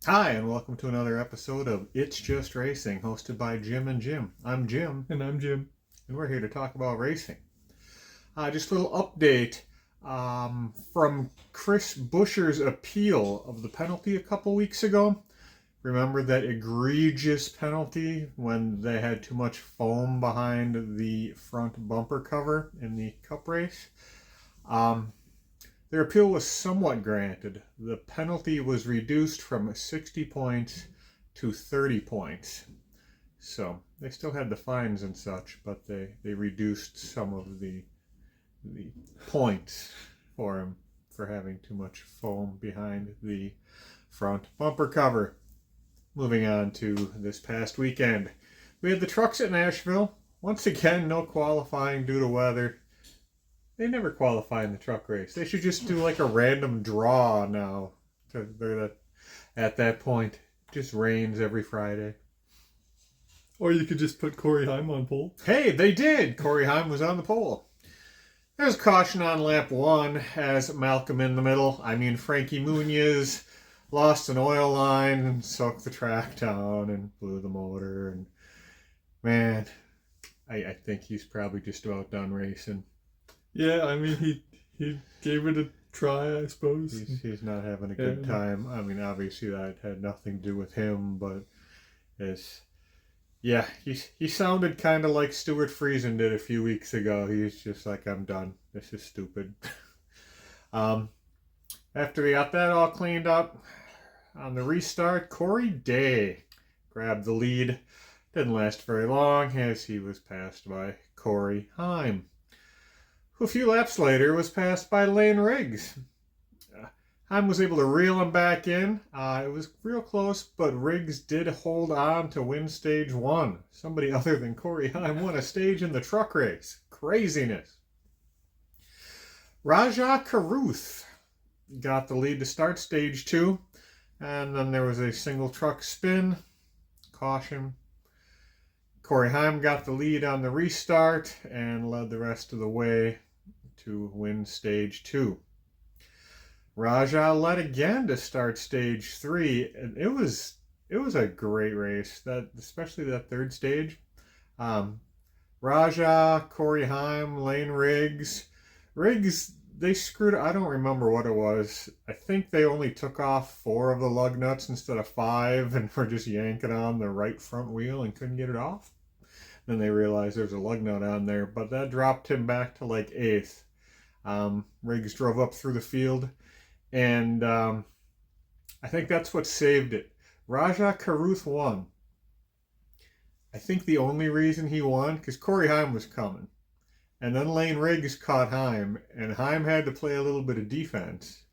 Hi, and welcome to another episode of It's Just Racing, hosted by Jim and Jim. I'm Jim, And I'm Jim. and we're here to talk about racing. Just a little update from Chris Buescher's appeal of the penalty a couple weeks ago. Remember that egregious penalty when they had too much foam behind the front bumper cover in the Cup race? Their appeal was somewhat granted. The penalty was reduced from 60 points to 30 points. So they still had the fines and such, but they reduced some of the points for him for having too much foam behind the front bumper cover. Moving on to this past weekend. We had the trucks at Nashville. Once again, no qualifying due to weather. They never qualify in the truck race. They should just do like a random draw now. At that point, it just rains every Friday. Or you could just put Corey Heim on pole. Hey, they did! Corey Heim was on the pole. There's caution on lap 1 as Malcolm in the middle. Frankie Muniz lost an oil line and soaked the track down and blew the motor. And man, I think he's probably just about done racing. Yeah, he gave it a try, I suppose. He's not having a good time. Obviously that had nothing to do with him, but he sounded kind of like Stuart Friesen did a few weeks ago. He's just like, I'm done. This is stupid. After we got that all cleaned up, on the restart, Corey Day grabbed the lead. Didn't last very long as he was passed by Corey Heim, who a few laps later was passed by Lane Riggs. Heim was able to reel him back in. It was real close, but Riggs did hold on to win stage 1. Somebody other than Corey Heim won a stage in the truck race. Craziness. Raja Caruth got the lead to start stage 2, and then there was a single truck spin, caution. Corey Heim got the lead on the restart and led the rest of the way to win stage 2. Raja led again to start stage 3, and it was a great race. Especially that third stage. Raja, Corey Heim, Lane Riggs. They screwed. I don't remember what it was. I think they only took off 4 of the lug nuts instead of 5, and were just yanking on the right front wheel and couldn't get it off. Then they realized there's a lug nut on there, but that dropped him back to like 8th. Riggs drove up through the field, and I think that's what saved it. Raja Caruth won. I think the only reason he won, because Corey Heim was coming. And then Lane Riggs caught Heim, and Heim had to play a little bit of defense.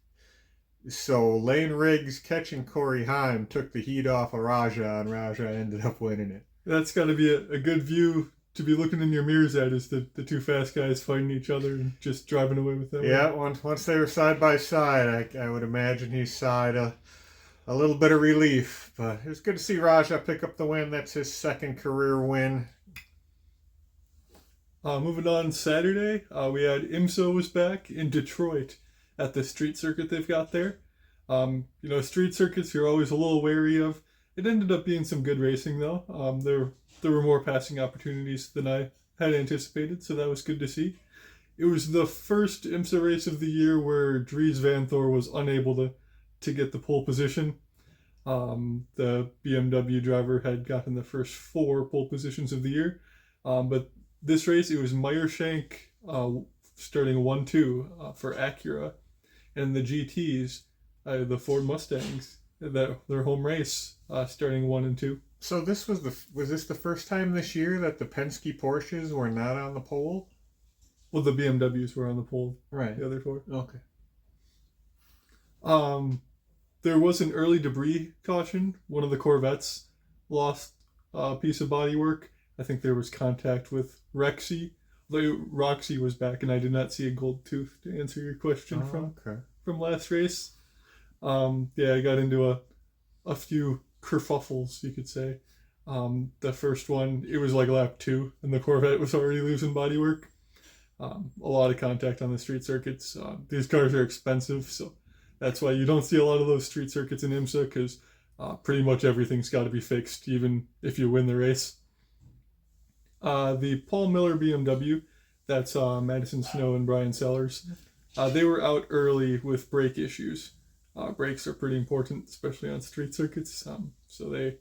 So Lane Riggs catching Corey Heim took the heat off of Raja, and Raja ended up winning it. That's got to be a good view to be looking in your mirrors at, is the two fast guys fighting each other and just driving away with them. Yeah, once they were side by side, I would imagine he sighed a little bit of relief. But it was good to see Raja pick up the win. That's his second career win. Moving on Saturday, we had Imsa was back in Detroit at the street circuit they've got there. Street circuits you're always a little wary of. It ended up being some good racing, though. There were more passing opportunities than I had anticipated, so that was good to see. It was the first IMSA race of the year where Dries Van Thor was unable to get the pole position. The BMW driver had gotten the first 4 pole positions of the year. But this race, it was Meyershank starting 1-2 for Acura. And the GTs, the Ford Mustangs, their home race, starting 1 and 2. So was this the first time this year that the Penske Porsches were not on the pole? Well, the BMWs were on the pole. Right. The other 4. Okay. There was an early debris caution. One of the Corvettes lost a piece of bodywork. I think there was contact with Rexy. Though Roxy was back, and I did not see a gold tooth, to answer your question from last race. I got into a few kerfuffles, you could say. The first one, it was like lap 2, and the Corvette was already losing bodywork. A lot of contact on the street circuits. These cars are expensive, so that's why you don't see a lot of those street circuits in IMSA, because Pretty much everything's got to be fixed, even if you win the race. The Paul Miller BMW, that's Madison Snow and Brian Sellers, they were out early with brake issues. Brakes are pretty important, especially on street circuits, so they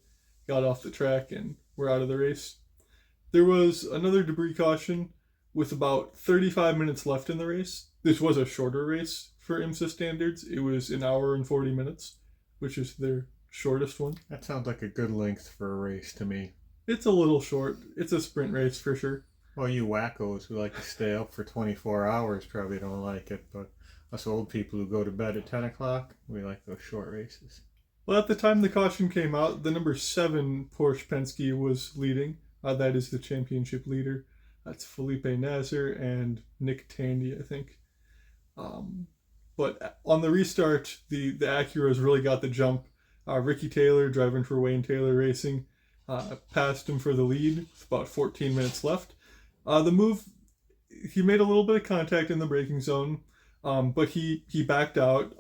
got off the track and were out of the race. There was another debris caution with about 35 minutes left in the race. This was a shorter race for IMSA standards. It was an hour and 40 minutes, which is their shortest one. That sounds like a good length for a race to me. It's a little short. It's a sprint race for sure. Well, you wackos who like to stay up for 24 hours probably don't like it, but us old people who go to bed at 10 o'clock, we like those short races. Well, at the time the caution came out, the number 7 Porsche Penske was leading. That is the championship leader. That's Felipe Nasr and Nick Tandy, I think. But on the restart, the Acuras really got the jump. Ricky Taylor, driving for Wayne Taylor Racing, passed him for the lead with about 14 minutes left. The move, he made a little bit of contact in the braking zone, but he backed out.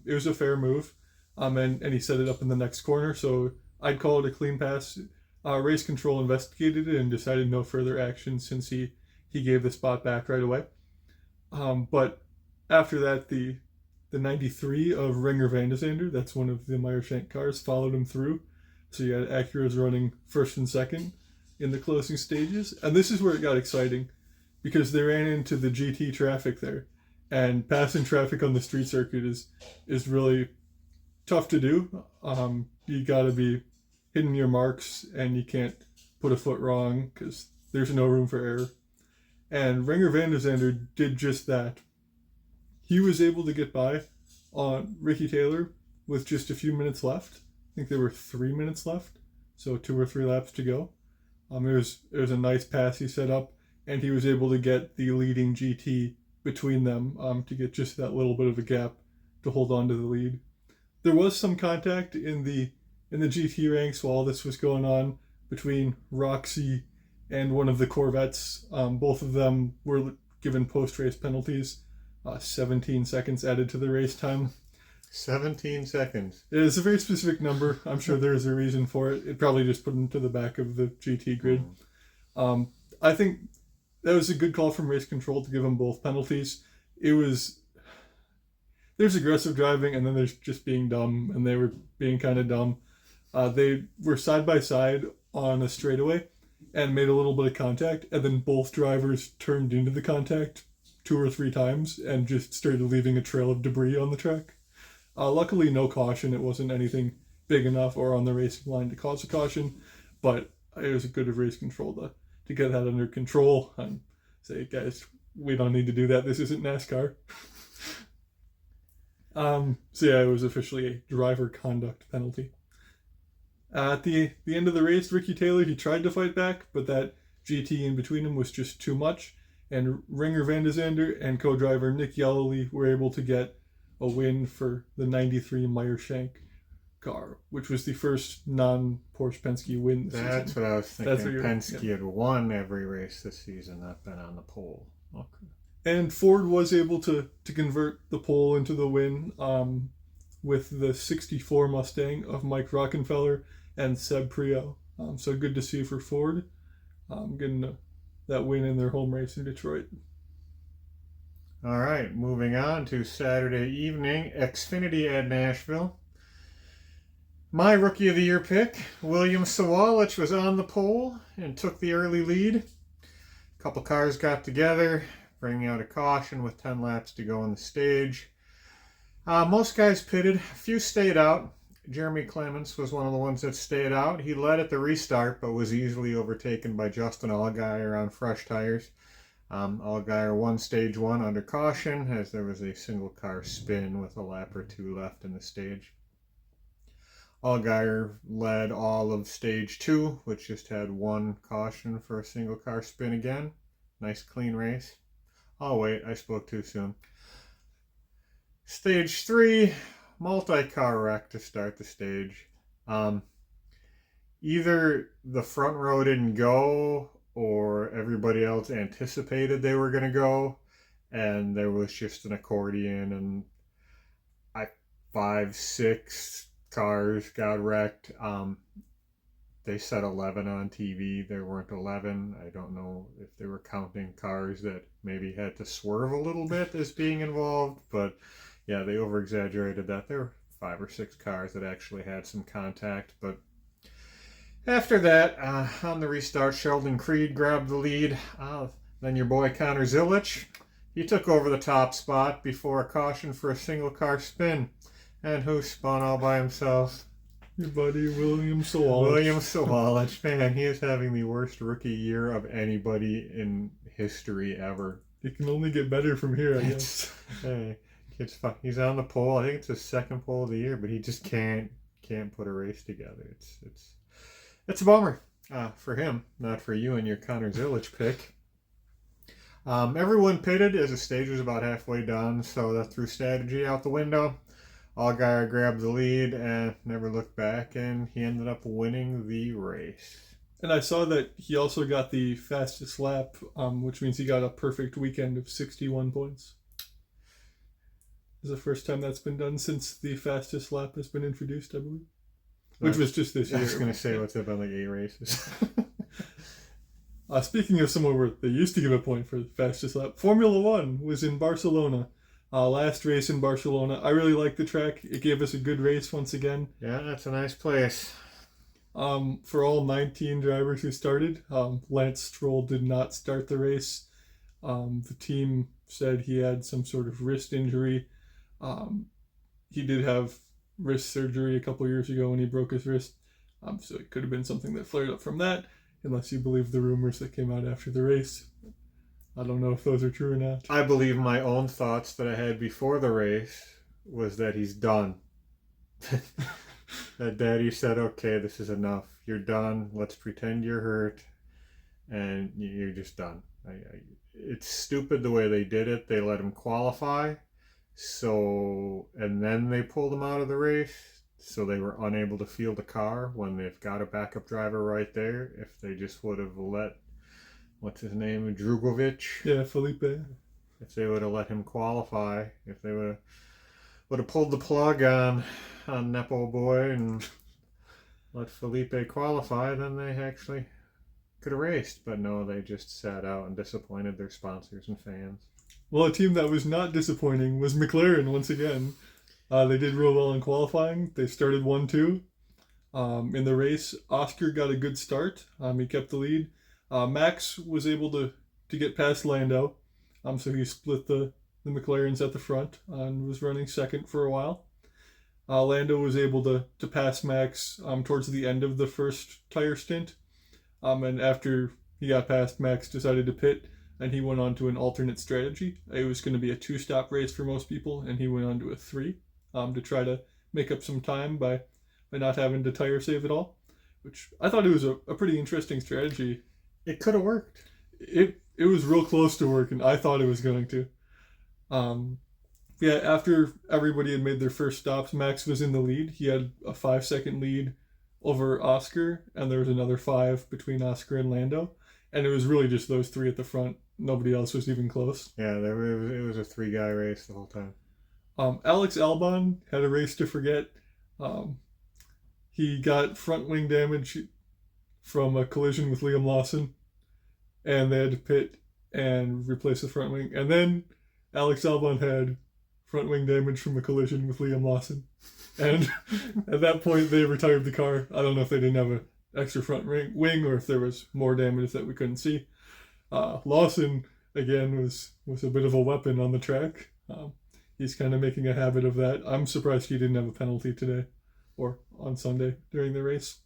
It was a fair move, and he set it up in the next corner, so I'd call it a clean pass. Race control investigated it and decided no further action since he gave the spot back right away. But after that, the 93 of Renger van de Zander, that's one of the Meyershank cars, followed him through. So you had Acuras running first and second in the closing stages. And this is where it got exciting because they ran into the GT traffic there. And passing traffic on the street circuit is really tough to do. You got to be hitting your marks and you can't put a foot wrong because there's no room for error. And Renger van de Zander did just that. He was able to get by on Ricky Taylor with just a few minutes left. I think there were 3 minutes left, so 2 or 3 laps to go. It was a nice pass he set up, and he was able to get the leading GT between them to get just that little bit of a gap to hold on to the lead. There was some contact in the GT ranks while this was going on between Roxy and one of the Corvettes. Both of them were given post-race penalties. 17 seconds added to the race time. 17 seconds. It is a very specific number. I'm sure there's a reason for it. It probably just put them to the back of the GT grid. I think that was a good call from race control to give them both penalties. There's aggressive driving and then there's just being dumb, and they were being kind of dumb. They were side by side on a straightaway and made a little bit of contact, and then both drivers turned into the contact 2 or 3 times and just started leaving a trail of debris on the track. Luckily, no caution. It wasn't anything big enough or on the racing line to cause a caution, but it was good of race control to get that under control and say, guys, we don't need to do that. This isn't NASCAR. So yeah, it was officially a driver conduct penalty. At the end of the race, Ricky Taylor, he tried to fight back, but that GT in between him was just too much. And Renger van de Zander and co-driver Nick Yellowly were able to get a win for the 93 Meyershank car, which was the first non-Porsche Penske win this season. That's what I was thinking. Penske had won every race this season, not been on the pole. Okay. And Ford was able to convert the pole into the win with the 64 Mustang of Mike Rockenfeller and Seb Priaulx. So good to see for Ford getting that win in their home race in Detroit. All right, moving on to Saturday evening, Xfinity at Nashville. My Rookie of the Year pick, William Sawalich, was on the pole and took the early lead. A couple cars got together, bringing out a caution with 10 laps to go on the stage. Most guys pitted, a few stayed out. Jeremy Clements was one of the ones that stayed out. He led at the restart, but was easily overtaken by Justin Allgaier on fresh tires. Allgaier won stage 1 under caution, as there was a single car spin with a lap or 2 left in the stage. Allgaier led all of stage 2, which just had 1 caution for a single car spin again. Nice clean race. Oh wait, I spoke too soon. Stage 3, multi-car wreck to start the stage. Either the front row didn't go, or everybody else anticipated they were going to go, and there was just an accordion and 5, 6 cars got wrecked. They said 11 on TV. There weren't 11. I don't know if they were counting cars that maybe had to swerve a little bit as being involved, but yeah, they over exaggerated that. There were 5 or 6 cars that actually had some contact, but after that, on the restart, Sheldon Creed grabbed the lead. Then your boy Connor Zilic, he took over the top spot before a caution for a single car spin. And who spun all by himself? Your buddy William Sawalich. William Sawalich, man, he is having the worst rookie year of anybody in history ever. It can only get better from here, I guess. Hey, he's on the pole. I think it's his second pole of the year, but he just can't put a race together. It's a bummer for him, not for you and your Connor Zilic pick. Everyone pitted as the stage was about halfway done, so that threw strategy out the window. Allgaier grabbed the lead and never looked back, and he ended up winning the race. And I saw that he also got the fastest lap, which means he got a perfect weekend of 61 points. It's the first time that's been done since the fastest lap has been introduced, I believe. Which was just this year. I was going to say, what's up on like 8 races? Speaking of somewhere where they used to give a point for the fastest lap, Formula One was in Barcelona. Last race in Barcelona. I really liked the track. It gave us a good race once again. Yeah, that's a nice place. For all 19 drivers who started, Lance Stroll did not start the race. The team said he had some sort of wrist injury. He did have wrist surgery a couple years ago when he broke his wrist. So it could have been something that flared up from that, unless you believe the rumors that came out after the race. I don't know if those are true or not. I believe my own thoughts that I had before the race was that he's done. That Daddy said, okay, this is enough. You're done. Let's pretend you're hurt. And you're just done. It's stupid the way they did it. They let him qualify. And then they pulled him out of the race. So they were unable to field a car when they've got a backup driver right there. If they just would have let, what's his name, Drugovic? Yeah, Felipe. If they would have let him qualify, if they would have pulled the plug on Nepo Boy and let Felipe qualify, then they actually could have raced. But no, they just sat out and disappointed their sponsors and fans. Well, a team that was not disappointing was McLaren once again. They did real well in qualifying. They started 1-2. In the race, Oscar got a good start. He kept the lead. Max was able to get past Lando. So he split the McLarens at the front and was running second for a while. Lando was able to pass Max towards the end of the first tire stint. And after he got past, Max decided to pit, and he went on to an alternate strategy. It was going to be a 2-stop race for most people, and he went on to a 3 to try to make up some time by not having to tire save at all, which I thought it was a pretty interesting strategy. It could have worked. It was real close to working. I thought it was going to. After everybody had made their first stops, Max was in the lead. He had a 5-second lead over Oscar, and there was another 5 between Oscar and Lando. And it was really just those 3 at the front. Nobody else was even close. Yeah, it was a 3-guy race the whole time. Alex Albon had a race to forget. He got front wing damage from a collision with Liam Lawson, and they had to pit and replace the front wing. And then Alex Albon had front wing damage from a collision with Liam Lawson. And at that point, they retired the car. I don't know if they didn't have an extra front wing or if there was more damage that we couldn't see. Lawson, again, was a bit of a weapon on the track. He's kind of making a habit of that. I'm surprised he didn't have a penalty today or on Sunday during the race.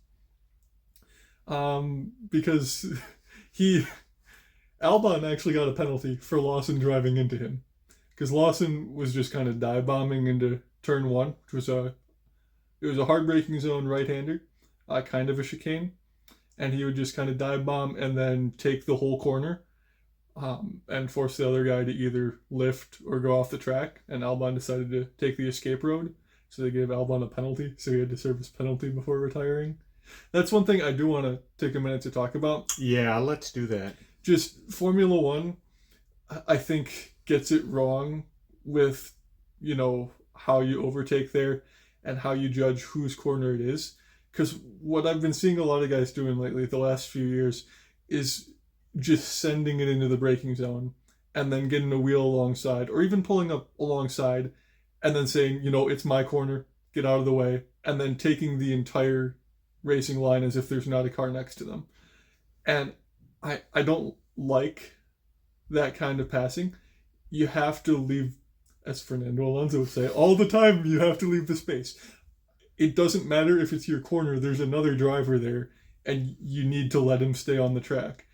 Because Albon actually got a penalty for Lawson driving into him. Because Lawson was just kind of dive bombing into turn 1, which was it was a hard braking zone right-hander, kind of a chicane, and he would just kind of dive bomb and then take the whole corner, and force the other guy to either lift or go off the track. And Albon decided to take the escape road, so they gave Albon a penalty. So he had to serve his penalty before retiring. That's one thing I do want to take a minute to talk about. Yeah, let's do that. Just Formula One, I think, gets it wrong with, how you overtake there. and how you judge whose corner it is. Because what I've been seeing a lot of guys doing lately, the last few years, is just sending it into the braking zone and then getting a wheel alongside, or even pulling up alongside and then saying, it's my corner, get out of the way, and then taking the entire racing line as if there's not a car next to them. And I don't like that kind of passing. You have to leave, as Fernando Alonso would say, all the time you have to leave the space. It doesn't matter if it's your corner, there's another driver there, and you need to let him stay on the track.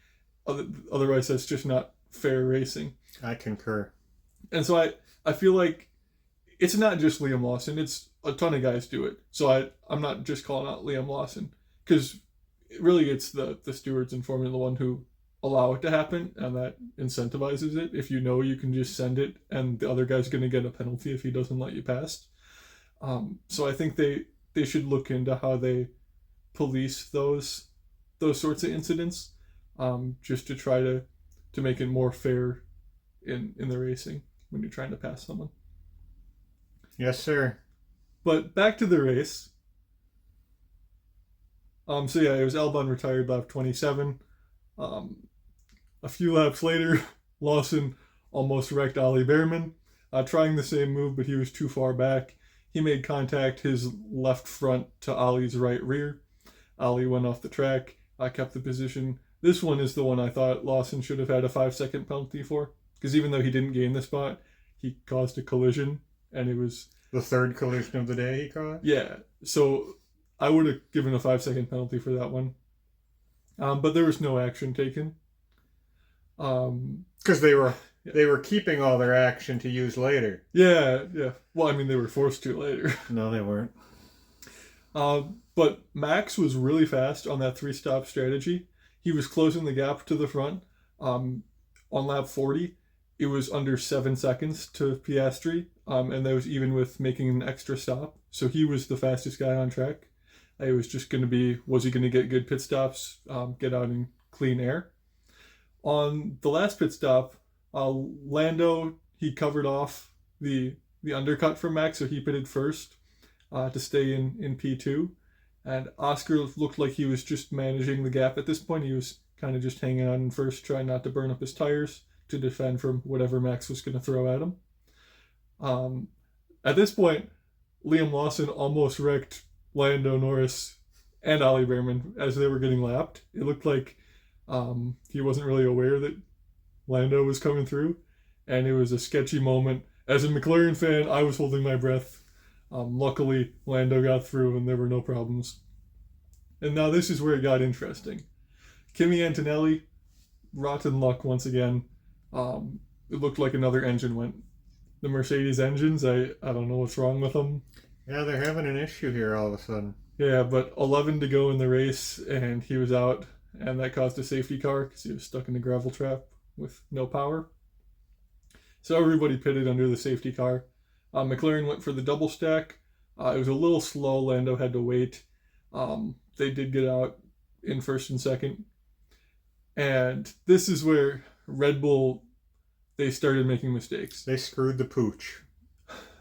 Otherwise, that's just not fair racing. I concur. And so I feel like it's not just Liam Lawson, it's a ton of guys do it. So I'm not just calling out Liam Lawson, because really it's the stewards in Formula One who allow it to happen, and that incentivizes it. If you can just send it, and the other guy's going to get a penalty if he doesn't let you pass. So I think they should look into how they police those sorts of incidents, just to try to make it more fair in the racing when you're trying to pass someone. Yes, sir. But back to the race. So yeah, it was Albon retired lap 27. A few laps later, Lawson almost wrecked Ollie Behrman, trying the same move, but he was too far back. He made contact his left front to Ollie's right rear. Ollie went off the track, kept the position. This one is the one I thought Lawson should have had a 5-second penalty for, because even though he didn't gain the spot, he caused a collision, and it was... The third collision of the day he caused? Yeah, so I would have given a 5-second penalty for that one. But there was no action taken. Because they were keeping all their action to use later. Yeah. Well, I mean, they were forced to later. No, they weren't. But Max was really fast on that 3-stop strategy. He was closing the gap to the front. On lap 40, it was under 7 seconds to Piastri, and that was even with making an extra stop. So he was the fastest guy on track. It was just going to be, was he going to get good pit stops, get out in clean air? On the last pit stop, Lando, he covered off the undercut from Max, so he pitted first to stay in P2. And Oscar looked like he was just managing the gap at this point. He was kind of just hanging on in first, trying not to burn up his tires to defend from whatever Max was going to throw at him. At this point, Liam Lawson almost wrecked Lando Norris and Ollie Behrman as they were getting lapped. It looked like he wasn't really aware that Lando was coming through, and it was a sketchy moment. As a McLaren fan, I was holding my breath. Luckily, Lando got through and there were no problems. And now this is where it got interesting. Kimi Antonelli, rotten luck once again. It looked like another engine went. The Mercedes engines, I don't know what's wrong with them. Yeah, they're having an issue here all of a sudden. Yeah, but 11 to go in the race, and he was out, and that caused a safety car because he was stuck in a gravel trap with no power. So everybody pitted under the safety car. McLaren went for the double stack. It was a little slow. Lando had to wait. They did get out in first and second. And this is where Red Bull, they started making mistakes. They screwed the pooch.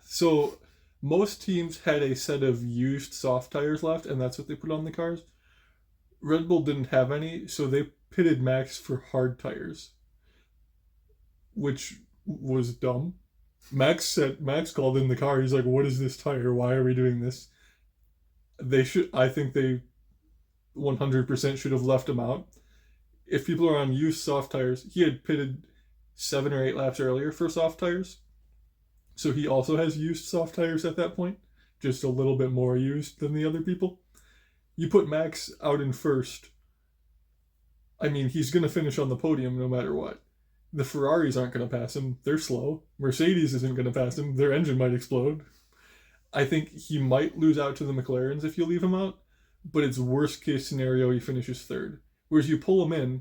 So most teams had a set of used soft tires left, and that's what they put on the cars. Red Bull didn't have any, so they pitted Max for hard tires, which was dumb. Max called in the car. He's like, "What is this tire? Why are we doing this?" I think they 100% should have left him out. If people are on used soft tires, he had pitted 7 or 8 laps earlier for soft tires. So he also has used soft tires at that point, just a little bit more used than the other people. You put Max out in first. I mean, he's going to finish on the podium no matter what. The Ferraris aren't going to pass him. They're slow. Mercedes isn't going to pass him. Their engine might explode. I think he might lose out to the McLarens if you leave him out, but it's worst case scenario he finishes third. Whereas you pull him in,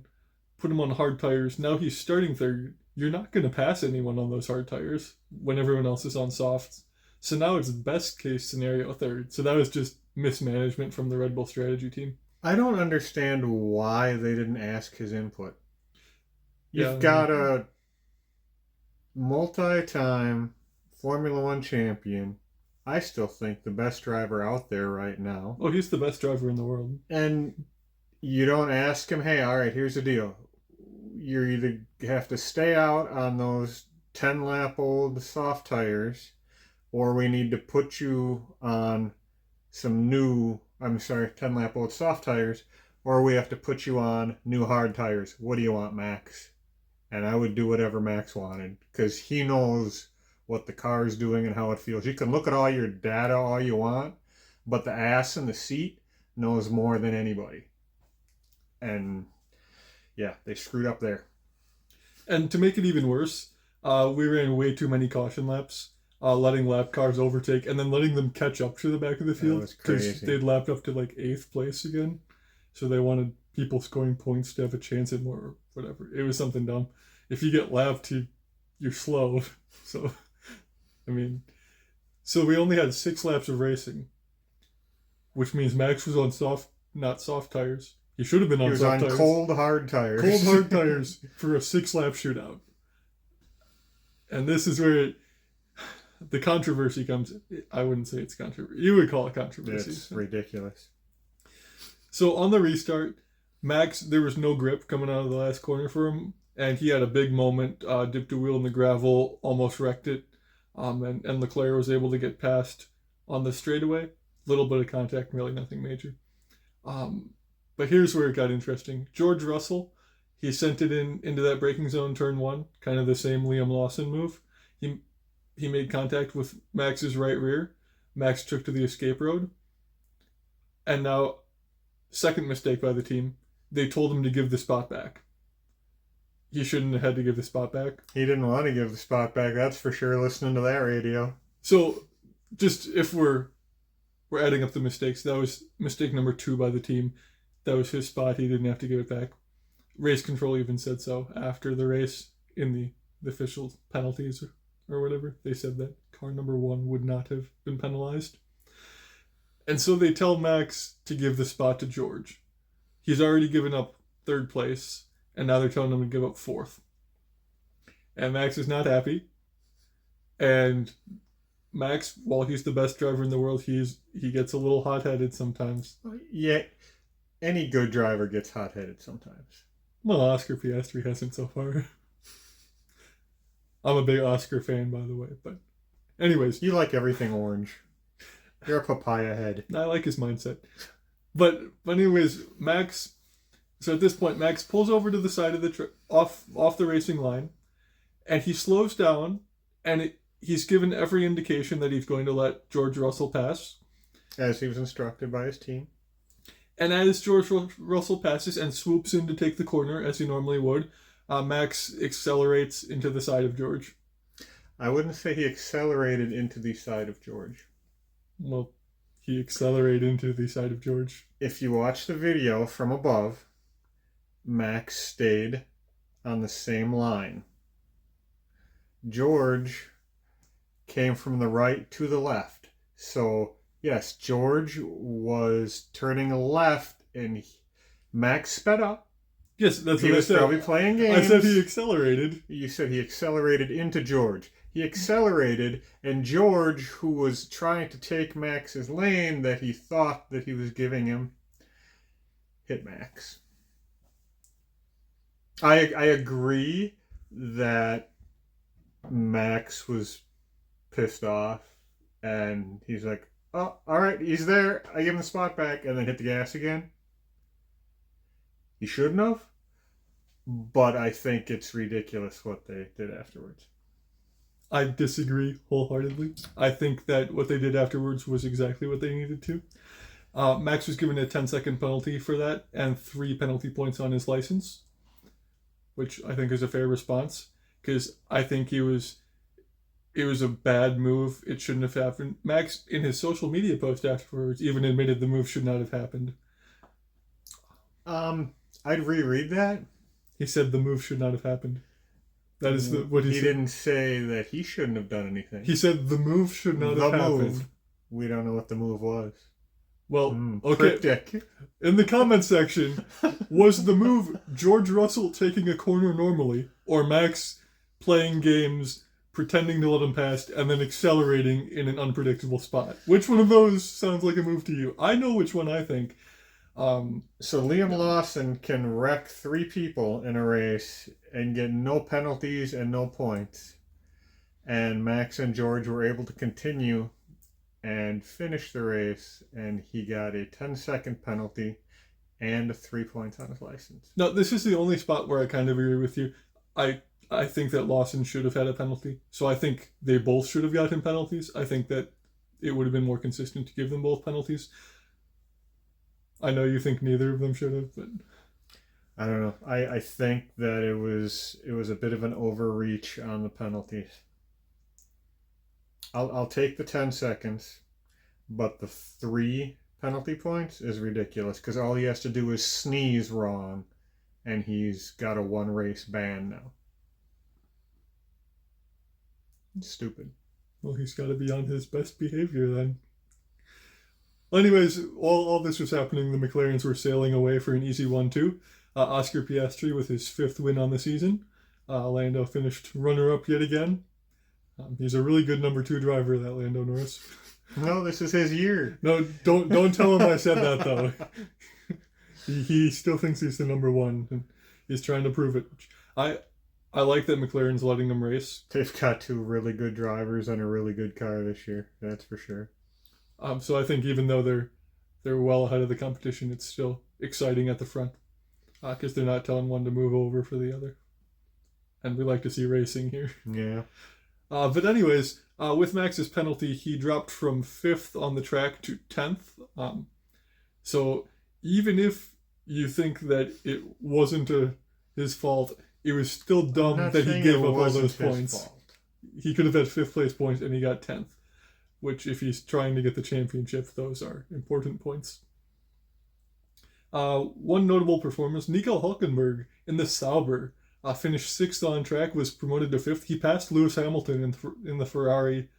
put him on hard tires, now he's starting third. You're not going to pass anyone on those hard tires when everyone else is on softs. So now it's best case scenario third. So that was just mismanagement from the Red Bull strategy team. I don't understand why they didn't ask his input. You've got a multi-time Formula One champion I still think the best driver out there right now. Oh, he's the best driver in the world. And you don't ask him, hey, all right, here's the deal. You either have to stay out on those 10 lap old soft tires, or we need to put you on some new, 10 lap old soft tires, or we have to put you on new hard tires. What do you want, Max? And I would do whatever Max wanted, because he knows what the car is doing and how it feels. You can look at all your data all you want, but the ass in the seat knows more than anybody. And yeah, they screwed up there. And to make it even worse, we ran way too many caution laps, letting lap cars overtake and then letting them catch up to the back of the field. Because they'd lapped up to like 8th place again. So they wanted people scoring points to have a chance at more or whatever. It was something dumb. If you get lapped, you're slow. So, I mean, so we only had 6 laps of racing, which means Max was on not soft tires. He should have been on soft tires. Cold, hard tires. Cold, hard tires for a 6-lap shootout. And this is where the controversy comes. I wouldn't say it's controversy. You would call it controversy. It's ridiculous. So on the restart, Max, there was no grip coming out of the last corner for him. And he had a big moment, dipped a wheel in the gravel, almost wrecked it. And Leclerc was able to get past on the straightaway. Little bit of contact, really nothing major. But here's where it got interesting. George Russell, he sent it into that braking zone, turn 1, kind of the same Liam Lawson move. He made contact with Max's right rear. Max took to the escape road. And now, second mistake by the team, they told him to give the spot back. He shouldn't have had to give the spot back. He didn't want to give the spot back, that's for sure, listening to that radio. So, just if we're adding up the mistakes, that was mistake number 2 by the team. That was his spot. He didn't have to give it back. Race control even said so after the race in the official penalties or whatever. They said that car number 1 would not have been penalized. And so they tell Max to give the spot to George. He's already given up 3rd place, and now they're telling him to give up 4th. And Max is not happy. And Max, while he's the best driver in the world, he gets a little hot-headed sometimes. Yeah, any good driver gets hot-headed sometimes. Well, Oscar Piastri hasn't so far. I'm a big Oscar fan, by the way. But anyways. You like everything orange. You're a papaya head. I like his mindset. But anyways, Max... So at this point, Max pulls over to the side of the off the racing line. And he slows down. And he's given every indication that he's going to let George Russell pass. As he was instructed by his team. And as George Russell passes and swoops in to take the corner, as he normally would, Max accelerates into the side of George. I wouldn't say he accelerated into the side of George. Well, he accelerated into the side of George. If you watch the video from above, Max stayed on the same line. George came from the right to the left. So, yes, George was turning left and Max sped up. Yes, that's he what I was said. Probably playing games. I said he accelerated. You said he accelerated into George. He accelerated, and George, who was trying to take Max's lane that he thought that he was giving him, hit Max. I agree that Max was pissed off, and he's like, oh, all right, he's there. I give him the spot back, and then hit the gas again. He shouldn't have, but I think it's ridiculous what they did afterwards. I disagree wholeheartedly. I think that what they did afterwards was exactly what they needed to. Max was given a 10-second penalty for that and 3 penalty points on his license, which I think is a fair response, because I think it was a bad move. It shouldn't have happened. Max, in his social media post afterwards, even admitted the move should not have happened. I'd reread that. He said the move should not have happened. That is what he said. He didn't say that he shouldn't have done anything. He said the move should not have happened. We don't know what the move was. Well, okay. Cryptic. In the comment section, was the move George Russell taking a corner normally, or Max playing games pretending to let him pass, and then accelerating in an unpredictable spot. Which one of those sounds like a move to you? I know which one I think. So Liam Lawson can wreck 3 people in a race and get no penalties and no points. And Max and George were able to continue and finish the race, and he got a 10-second penalty and 3 points on his license. No, this is the only spot where I kind of agree with you. I think that Lawson should have had a penalty. So I think they both should have gotten penalties. I think that it would have been more consistent to give them both penalties. I know you think neither of them should have, but I don't know. I think that it was a bit of an overreach on the penalties. I'll take the 10 seconds, but the 3 penalty points is ridiculous because all he has to do is sneeze wrong, and he's got a 1 race ban now. Stupid. Well, he's got to be on his best behavior then. Well, anyways, all this was happening. The McLarens were sailing away for an easy 1-2. Oscar Piastri with his 5th win on the season. Lando finished runner-up yet again. He's a really good number 2 driver, that Lando Norris. No, this is his year. No, don't tell him I said that, though. He still thinks he's the number 1, and he's trying to prove it. I like that McLaren's letting him race. They've got 2 really good drivers and a really good car this year. That's for sure. So I think even though they're well ahead of the competition, it's still exciting at the front because they're not telling one to move over for the other. And we like to see racing here. Yeah. But anyways, with Max's penalty, he dropped from 5th on the track to 10th. So even if you think that it wasn't his fault, it was still dumb that he gave up all those points. He could have had 5th place points and he got 10th, which if he's trying to get the championship, those are important points. One notable performance, Nico Hülkenberg in the Sauber finished 6th on track, was promoted to 5th. He passed Lewis Hamilton in the Ferrari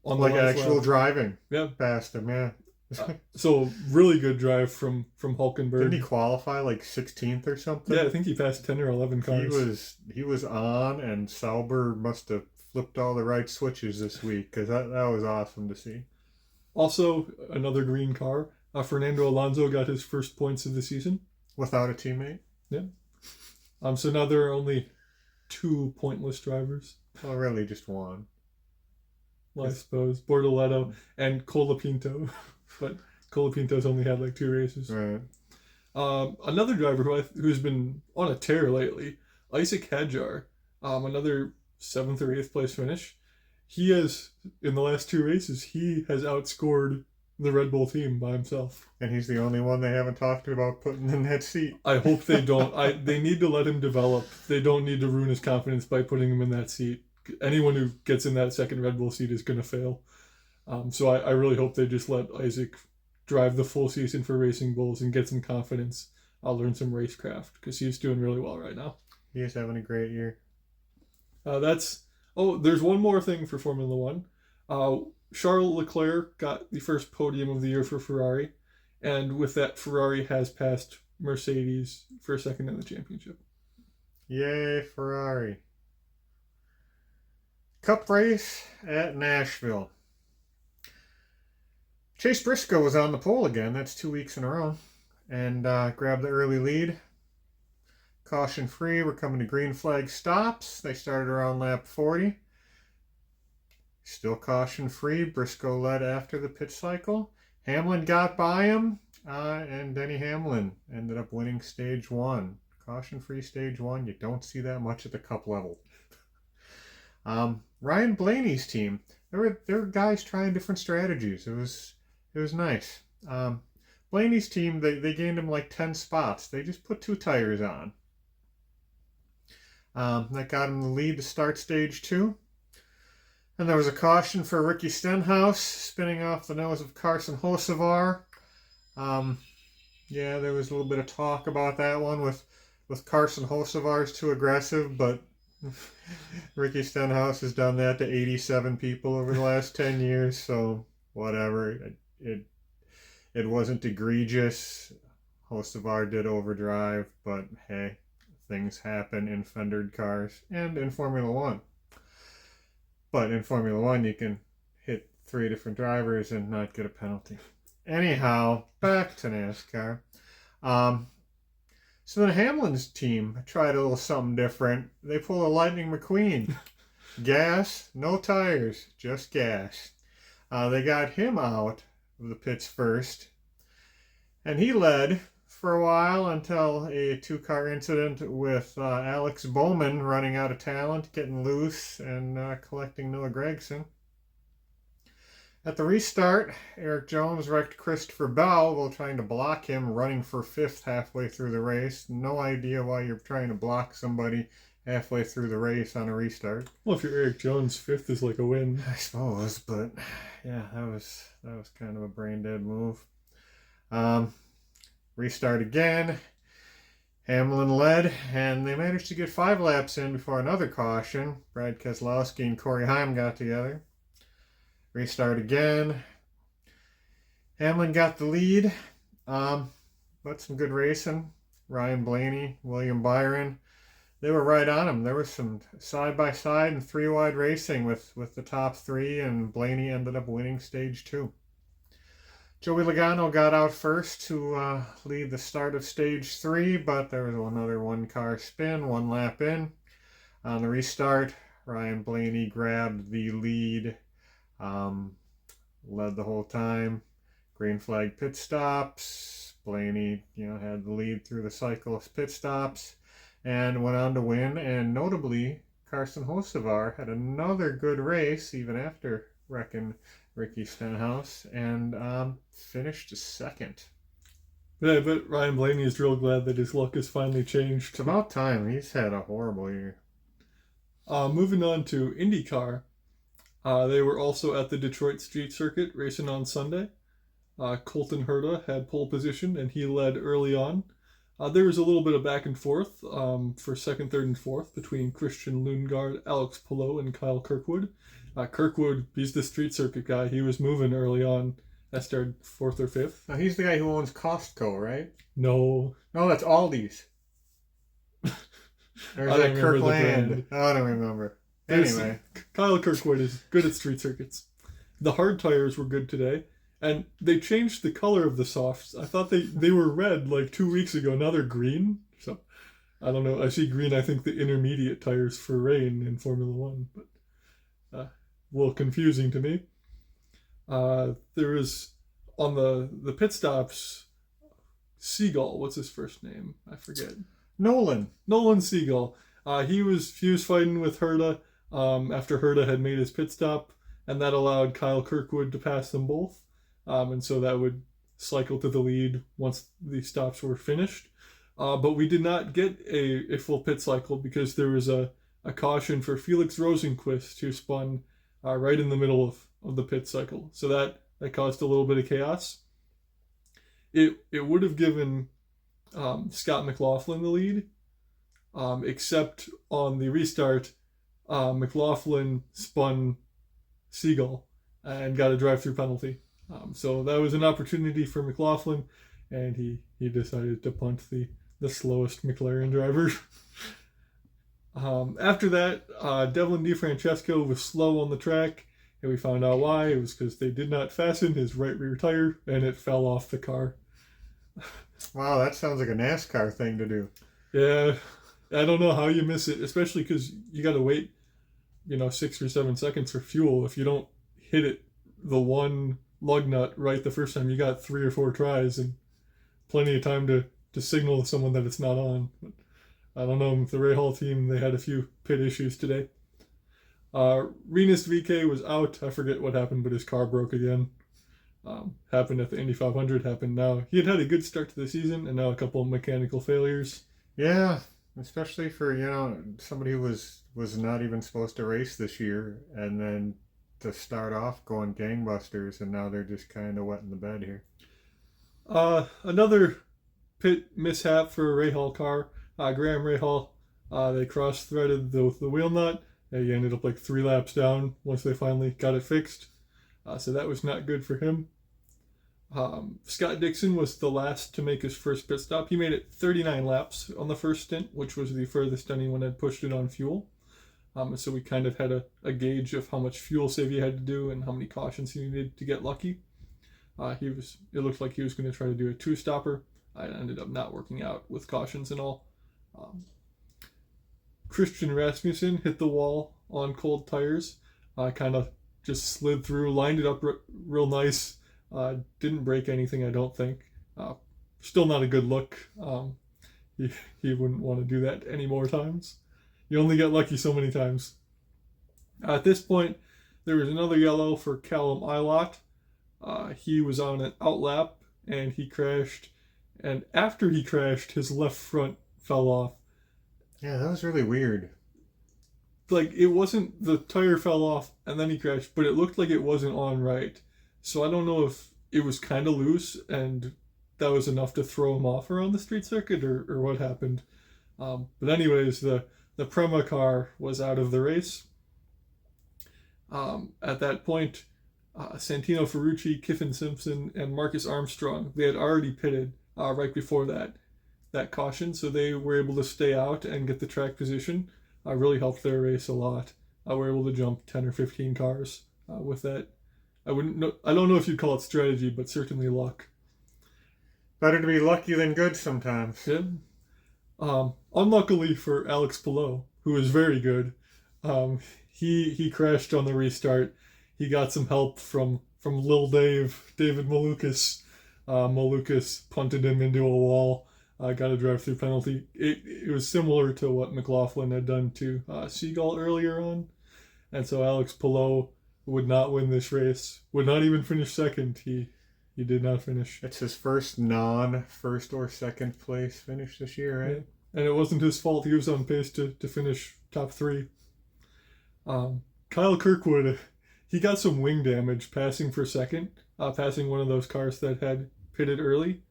on the actual lap. driving. Yeah. Passed him, yeah. So really good drive from Hülkenberg. Didn't he qualify like 16th or something? Yeah, I think he passed 10 or 11 cars. He was on, and Sauber must have flipped all the right switches this week because that was awesome to see. Also, another green car. Fernando Alonso got his first points of the season. Without a teammate? Yeah. So now there are only 2 pointless drivers. Well, really just 1. Well, I suppose. Bortoleto and Colapinto. But Colapinto's only had like 2 races. Right. Another driver who's been on a tear lately, Isaac Hadjar. Another 7th or 8th place finish. He has, in the last 2 races, he has outscored the Red Bull team by himself. And he's the only one they haven't talked about putting in that seat. I hope they don't. They need to let him develop. They don't need to ruin his confidence by putting him in that seat. Anyone who gets in that 2nd Red Bull seat is going to fail. So I really hope they just let Isaac drive the full season for Racing Bulls and get some confidence. I'll learn some racecraft because he's doing really well right now. He is having a great year. There's one more thing for Formula One. Charles Leclerc got the first podium of the year for Ferrari, and with that, Ferrari has passed Mercedes for 2nd in the championship. Yay, Ferrari. Cup race at Nashville. Chase Briscoe was on the pole again. That's 2 weeks in a row. And grabbed the early lead. Caution free. We're coming to green flag stops. They started around lap 40. Still caution free. Briscoe led after the pit cycle. Hamlin got by him. And Denny Hamlin ended up winning stage 1. Caution free stage 1. You don't see that much at the cup level. Ryan Blaney's team. There were guys trying different strategies. It was nice. Blaney's team, they gained him like 10 spots. They just put 2 tires on. That got him the lead to start stage 2. And there was a caution for Ricky Stenhouse spinning off the nose of Carson Hocevar. Yeah, there was a little bit of talk about that one with Carson Hocevar's too aggressive, but Ricky Stenhouse has done that to 87 people over the last 10 years, so whatever. It wasn't egregious. Hocevar did overdrive, but hey, things happen in fendered cars and in Formula One. But in Formula One, you can hit 3 different drivers and not get a penalty. Anyhow, back to NASCAR. Um, so then Hamlin's team tried a little something different. They pulled a Lightning McQueen. Gas, no tires, just gas. They got him out of the pits first. And he led for a while until a 2-car incident with Alex Bowman running out of talent, getting loose, and collecting Noah Gragson. At the restart, Eric Jones wrecked Christopher Bell while trying to block him, running for 5th halfway through the race. No idea why you're trying to block somebody halfway through the race on a restart. Well, if you're Eric Jones, 5th is like a win. I suppose, but yeah, that was kind of a brain dead move. Restart again. Hamlin led, and they managed to get 5 laps in before another caution. Brad Keselowski and Corey Haim got together. Restart again. Hamlin got the lead, but some good racing. Ryan Blaney, William Byron, they were right on him. There was some side-by-side and 3-wide racing with the top 3, and Blaney ended up winning stage 2. Joey Logano got out first to lead the start of stage 3, but there was another 1-car spin, 1 lap in. On the restart, Ryan Blaney grabbed the lead, led the whole time. Green flag pit stops. Blaney, had the lead through the cyclist pit stops and went on to win. And notably, Carson Hocevar had another good race even after wrecking Ricky Stenhouse, and finished 2nd. Yeah, I bet Ryan Blaney is real glad that his luck has finally changed. It's about time. He's had a horrible year. Moving on to IndyCar. They were also at the Detroit Street Circuit racing on Sunday. Colton Herta had pole position, and he led early on. There was a little bit of back and forth for 2nd, 3rd, and 4th between Christian Lundgaard, Alex Palou, and Kyle Kirkwood. Kirkwood, he's the street circuit guy. He was moving early on. I started 4th or 5th. Now, he's the guy who owns Costco, right? No, that's Aldi's. Or is that Kirkland? I don't remember. Anyway. Kyle Kirkwood is good at street circuits. The hard tires were good today, and they changed the color of the softs. I thought they were red like 2 weeks ago. Now they're green. So, I don't know. I see green, I think the intermediate tires for rain in Formula One, but a little confusing to me. There was, on the pit stops, Seagull. What's his first name? I forget. Nolan Seagull. He was fighting with Herta after Herta had made his pit stop, and that allowed Kyle Kirkwood to pass them both. And so that would cycle to the lead once the stops were finished. But we did not get a full pit cycle because there was a caution for Felix Rosenqvist, who spun right in the middle of the pit cycle. So that caused a little bit of chaos. It would have given Scott McLaughlin the lead, except on the restart, McLaughlin spun Seagull and got a drive-through penalty. So that was an opportunity for McLaughlin, and he decided to punt the slowest McLaren driver. After that, Devlin DeFrancesco was slow on the track, and we found out why. It was because they did not fasten his right rear tire, and it fell off the car. Wow, that sounds like a NASCAR thing to do. Yeah, I don't know how you miss it, especially because you got to wait, 6 or 7 seconds for fuel. If you don't hit it, the one lug nut right the first time, you got 3 or 4 tries and plenty of time to signal to someone that it's not on. But I don't know, the Ray Hall team, they had a few pit issues today. Rinus VeeKay was out. I forget what happened, but his car broke again. Happened at the Indy 500, happened now. He had a good start to the season, and now a couple of mechanical failures. Yeah, especially for, somebody who was not even supposed to race this year, and then to start off going gangbusters, and now they're just kind of wetting the bed here. Another pit mishap for a Ray Hall car. Graham Rahal, they cross-threaded the wheel nut. He ended up like 3 laps down once they finally got it fixed. So that was not good for him. Scott Dixon was the last to make his first pit stop. He made it 39 laps on the first stint, which was the furthest anyone had pushed it on fuel. So we kind of had a gauge of how much fuel save he had to do and how many cautions he needed to get lucky. It looked like he was going to try to do a two-stopper. I ended up not working out with cautions and all. Christian Rasmussen hit the wall on cold tires. Kind of just slid through, lined it up real nice. Didn't break anything, I don't think. Still not a good look. He wouldn't want to do that any more times. You only get lucky so many times. At this point, there was another yellow for Callum Ilott. He was on an outlap and he crashed. And after he crashed, his left front fell off. Yeah, that was really weird. Like, it wasn't the tire fell off and then he crashed, but it looked like it wasn't on right. So I don't know if it was kind of loose and that was enough to throw him off around the street circuit or what happened. But anyways, the Prema car was out of the race. At that point, Santino Ferrucci, Kiffin Simpson, and Marcus Armstrong, they had already pitted right before that caution, so they were able to stay out and get the track position. Really helped their race a lot. We're able to jump 10 or 15 cars with that. I don't know if you'd call it strategy, but certainly luck. Better to be lucky than good sometimes. Yeah. Unluckily for Alex Palou, who was very good, he crashed on the restart. He got some help from Lil David Malukas. Malukas punted him into a wall. Got a drive-through penalty. It was similar to what McLaughlin had done to Seagull earlier on. And so Alex Palou would not win this race. Would not even finish second. He did not finish. It's his first non-first or second place finish this year, right? Yeah. And it wasn't his fault. He was on pace to finish top 3. Kyle Kirkwood, he got some wing damage passing for second, passing one of those cars that had pitted early.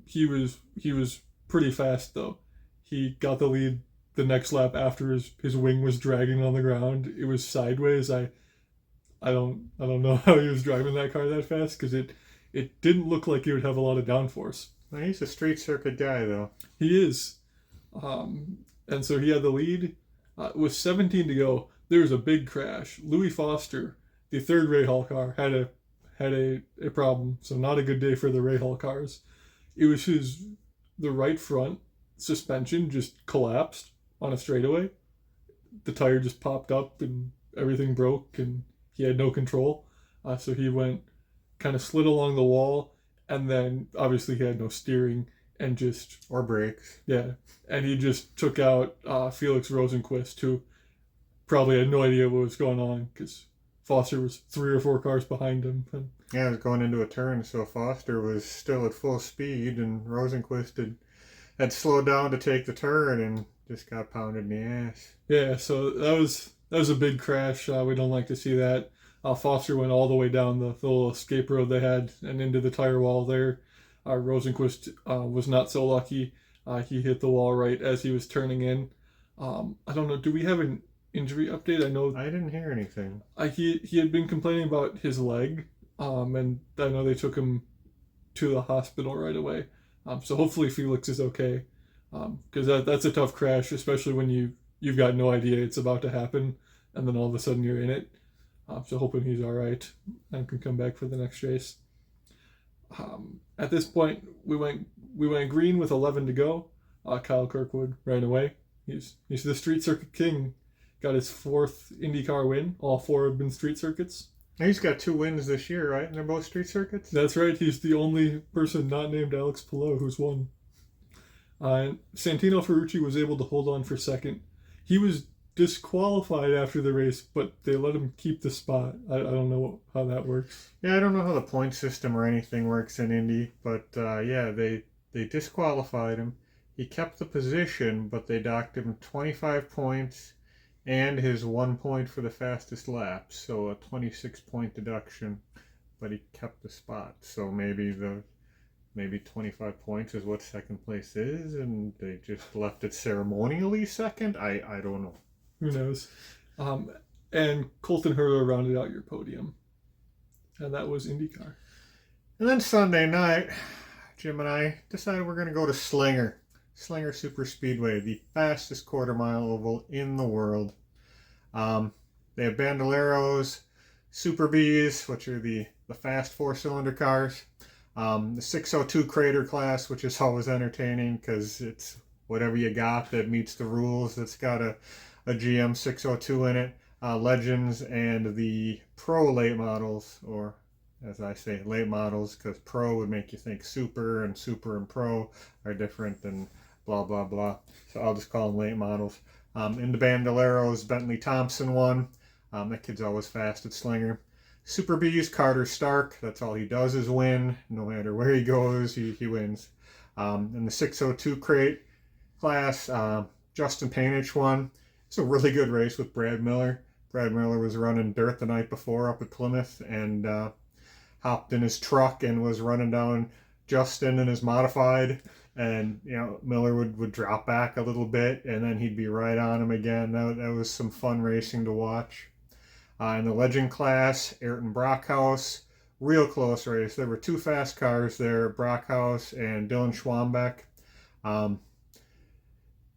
He was pretty fast though. He got the lead the next lap after his wing was dragging on the ground. It was sideways. I don't know how he was driving that car that fast because it didn't look like he would have a lot of downforce. Well, he's a street circuit guy though. He is. And so he had the lead. With 17 to go, there was a big crash. Louis Foster, the third Rahal car, had a problem. So not a good day for the Rahal cars. It was the right front suspension just collapsed on a straightaway. The tire just popped up and everything broke and he had no control. So he kind of slid along the wall and then obviously he had no steering and just... Or brakes. Yeah. And he just took out Felix Rosenquist, who probably had no idea what was going on because Foster was 3 or 4 cars behind him. And yeah, it was going into a turn, so Foster was still at full speed, and Rosenquist had slowed down to take the turn and just got pounded in the ass. Yeah, so that was a big crash. We don't like to see that. Foster went all the way down the little escape road they had and into the tire wall there. Rosenquist was not so lucky. He hit the wall right as he was turning in. I don't know, do we have an injury update? I know I didn't hear anything. He had been complaining about his leg, and I know they took him to the hospital right away. So hopefully Felix is okay, because that's a tough crash, especially when you've got no idea it's about to happen, and then all of a sudden you're in it. So hoping he's all right and can come back for the next race. At this point, we went green with 11 to go. Kyle Kirkwood ran away. He's the street circuit king. Got his 4th IndyCar win. All 4 have been street circuits. He's got 2 wins this year, right? And they're both street circuits? That's right. He's the only person not named Alex Palou who's won. Santino Ferrucci was able to hold on for second. He was disqualified after the race, but they let him keep the spot. I don't know how that works. Yeah, I don't know how the point system or anything works in Indy, but yeah, they disqualified him. He kept the position, but they docked him 25 points and his 1 point for the fastest lap, so a 26-point deduction, but he kept the spot. So maybe 25 points is what second place is, and they just left it ceremonially second. I don't know. Who knows? And Colton Herta rounded out your podium, and that was IndyCar. And then Sunday night, Jim and I decided we're going to go to Slinger Super Speedway, the fastest quarter-mile oval in the world. They have Bandoleros, Super Bs, which are the fast four-cylinder cars. The 602 Crater class, which is always entertaining because it's whatever you got that meets the rules that's got a GM 602 in it. Legends and the Pro late models, or as I say, late models, because Pro would make you think Super and Pro are different than blah, blah, blah. So I'll just call them late models. In the Bandoleros, Bentley Thompson one. That kid's always fast at Slinger. Super B's, Carter Stark. That's all he does is win. No matter where he goes, he wins. In the 602 crate class, Justin Painich won. It's a really good race with Brad Miller. Brad Miller was running dirt the night before up at Plymouth and hopped in his truck and was running down Justin in his modified. And, you know, Miller would drop back a little bit and then he'd be right on him again. That was some fun racing to watch. In the legend class, Ayrton Brockhouse, real close race. There were two fast cars there, Brockhouse and Dylan Schwambeck.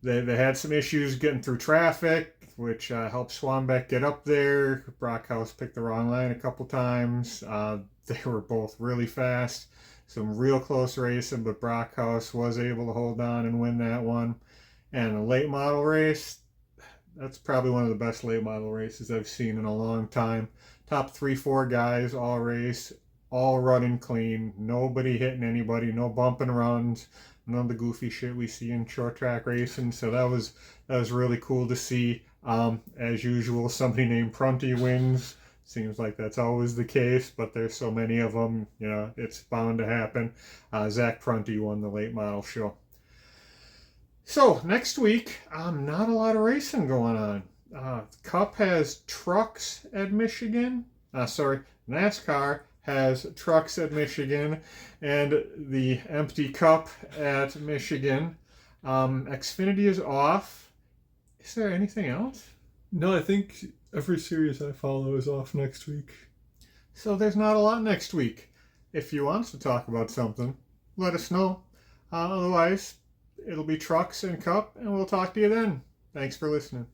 They had some issues getting through traffic, which helped Schwambeck get up there. Brockhouse picked the wrong line a couple times. They were both really fast. Some real close racing, but Brockhouse was able to hold on and win that one. And the late model race, that's probably one of the best late model races I've seen in a long time. Top 3-4 guys all race, all running clean, nobody hitting anybody, no bump and runs, none of the goofy shit we see in short track racing. So that was really cool to see. As usual, somebody named Prunty wins. Seems like that's always the case, but there's so many of them, you know, it's bound to happen. Zach Prunty won the late model show. So next week, not a lot of racing going on. Cup has trucks at Michigan. NASCAR has trucks at Michigan, and the empty Cup at Michigan. Xfinity is off. Is there anything else? No, I think every series I follow is off next week. So there's not a lot next week. If you want us to talk about something, let us know. Otherwise, it'll be trucks and Cup, and we'll talk to you then. Thanks for listening.